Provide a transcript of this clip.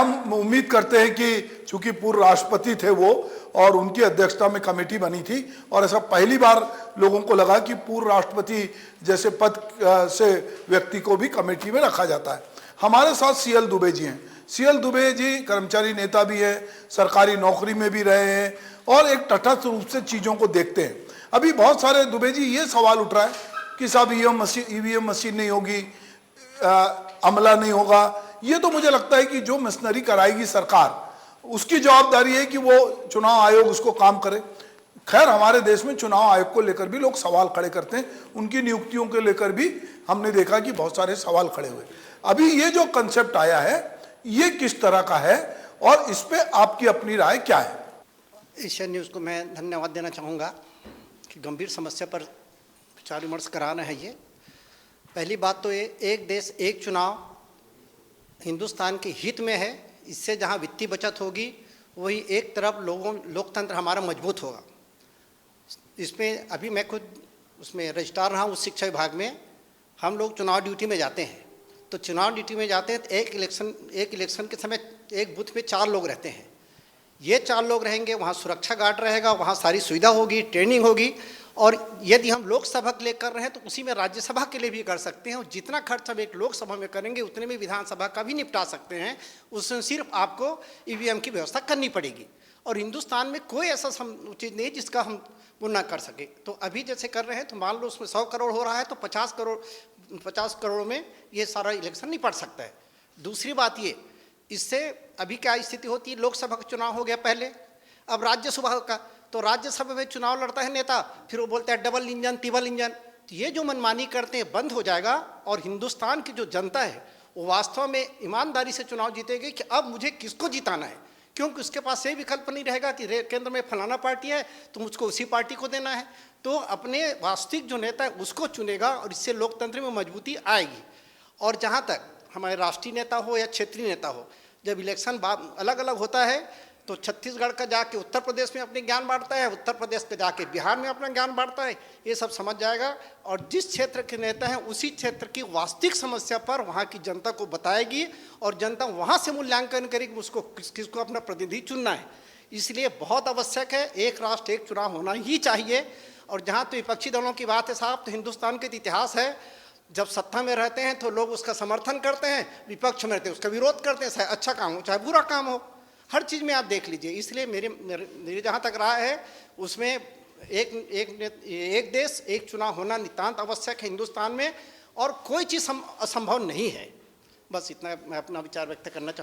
हम उम्मीद करते हैं कि चूंकि पूर्व राष्ट्रपति थे वो और उनकी अध्यक्षता में कमेटी बनी थी और ऐसा पहली बार लोगों को लगा कि पूर्व राष्ट्रपति जैसे पद से व्यक्ति को भी कमेटी में रखा जाता है। हमारे साथ सीएल दुबे जी हैं। सीएल दुबे जी कर्मचारी नेता भी है, सरकारी नौकरी में भी रहे हैं और एक तटस्थ रूप से चीज़ों को देखते हैं। अभी बहुत सारे दुबे जी ये सवाल उठ रहा है कि साहब ईवीएम मशीन नहीं होगी, अमला नहीं होगा। ये तो मुझे लगता है कि जो मशीनरी कराएगी सरकार, उसकी जवाबदारी है कि वो चुनाव आयोग उसको काम करे। खैर, हमारे देश में चुनाव आयोग को लेकर भी लोग सवाल खड़े करते हैं, उनकी नियुक्तियों को लेकर भी हमने देखा कि बहुत सारे सवाल खड़े हुए। अभी ये जो कंसेप्ट आया है ये किस तरह का है और इस पे आपकी अपनी राय क्या है? एशिया न्यूज़ को मैं धन्यवाद देना चाहूँगा कि गंभीर समस्या पर विचार विमर्श कराना है। ये पहली बात तो ये एक देश एक चुनाव हिंदुस्तान के हित में है। इससे जहाँ वित्तीय बचत होगी वही एक तरफ लोकतंत्र हमारा मजबूत होगा। इसमें अभी मैं खुद उसमें रजिस्ट्रार रहा हूँ उस शिक्षा विभाग में। हम लोग चुनाव ड्यूटी में जाते हैं, तो चुनाव ड्यूटी में जाते हैं तो एक इलेक्शन के समय एक बूथ में 4 लोग रहते हैं। ये 4 लोग रहेंगे, वहाँ सुरक्षा गार्ड रहेगा, वहाँ सारी सुविधा होगी, ट्रेनिंग होगी। और यदि हम लोकसभा के लिए कर रहे हैं तो उसी में राज्यसभा के लिए भी कर सकते हैं। और जितना खर्च हम एक लोकसभा में करेंगे उतने में विधानसभा का भी निपटा सकते हैं। उसमें सिर्फ आपको ईवीएम की व्यवस्था करनी पड़ेगी। और हिंदुस्तान में कोई ऐसा चीज़ नहीं जिसका हम वो ना कर सके। तो अभी जैसे कर रहे हैं तो मान लो उसमें 100 करोड़ हो रहा है तो 50 करोड़ में ये सारा इलेक्शन नहीं पड़ सकता है। दूसरी बात ये, इससे अभी क्या स्थिति होती है, लोकसभा का चुनाव हो गया पहले, अब राज्यसभा का, तो राज्यसभा में चुनाव लड़ता है नेता, फिर वो बोलते हैं डबल इंजन ट्रिपल इंजन। तो ये जो मनमानी करते हैं बंद हो जाएगा और हिंदुस्तान की जो जनता है वो वास्तव में ईमानदारी से चुनाव जीतेगी कि अब मुझे किसको जिताना है। क्योंकि उसके पास ये विकल्प नहीं रहेगा कि केंद्र में फलाना पार्टी है तो मुझको उसी पार्टी को देना है। तो अपने वास्तविक जो नेता है उसको चुनेगा और इससे लोकतंत्र में मजबूती आएगी। और जहाँ तक हमारे राष्ट्रीय नेता हो या क्षेत्रीय नेता हो, जब इलेक्शन अलग अलग होता है तो छत्तीसगढ़ का जाके उत्तर प्रदेश में अपने ज्ञान बांटता है, उत्तर प्रदेश का जाके बिहार में अपना ज्ञान बांटता है। ये सब समझ जाएगा और जिस क्षेत्र के नेता हैं उसी क्षेत्र की वास्तविक समस्या पर वहाँ की जनता को बताएगी और जनता वहाँ से मूल्यांकन करेगी उसको किसको अपना प्रतिनिधि चुनना है। इसलिए बहुत आवश्यक है, एक राष्ट्र एक चुनाव होना ही चाहिए। और जहाँ तो विपक्षी दलों की बात है साहब, तो हिंदुस्तान का इतिहास है, जब सत्ता में रहते हैं तो लोग उसका समर्थन करते हैं, विपक्ष में रहते हैं उसका विरोध करते हैं, चाहे अच्छा काम हो चाहे बुरा काम हो, हर चीज़ में आप देख लीजिए। इसलिए मेरे जहाँ तक राय है उसमें एक देश एक चुनाव होना नितांत आवश्यक है हिंदुस्तान में और कोई चीज़ असंभव नहीं है। बस इतना मैं अपना विचार व्यक्त करना चाहूँगा।